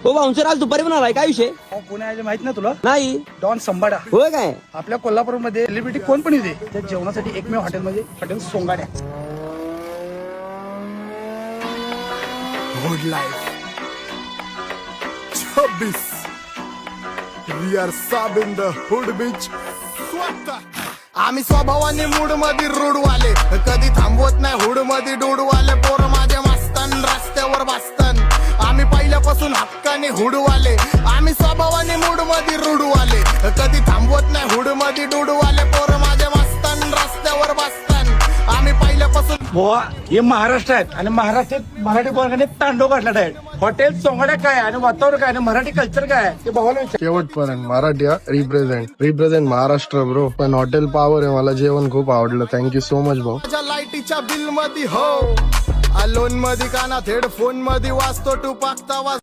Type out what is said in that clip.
हो बाउन्सर आज दुपारी पण आलाय, काय विषय? पुणे माहित ना तुला? नाही. डॉन संबाडा. होय काय? आपल्या कोल्हापूरमध्ये सेलिब्रिटी कोण पण येते त्या जेवणासाठी एकमेव हॉटेल म्हणजे hotel Songadya. Good life 26 we are sub in the hood beach. आम्ही स्वभावाने मूड मध्ये रूडवाले, कधी थांबवत नाही हुड मध्ये डूडवाले. पोर माझे मस्तान रस्त्यावर बसतान, आम्ही पहिल्यापासून हक्काने हुडवाले. आम्ही स्वभावाने मूड मध्ये रूडवाले, कधी थांबवत नाही हुड मध्ये डूडवाले. पोर माझे मस्तान रस्त्यावर बसतान, आम्ही पहिल्यापासून. बुवा हे महाराष्ट्र आहेत आणि महाराष्ट्रात मराठी वर्गाने तांडव काढला आहे. हॉटेल सोंगाड्या काय आणि वातावरण काय आणि मराठी कल्चर काय ते भावाला विचार. शेवटपर्यंत मराठी रिप्रेझेंट महाराष्ट्र ब्रो. पण हॉटेल पावर आहे, मला जेवण खूप आवडलं. थँक्यू सो मच भाऊ. माझ्या लाईटीच्या बिल मध्ये हो, लोन मध्ये कानात हेडफोन मध्ये वाचतो टू पाकता वाच.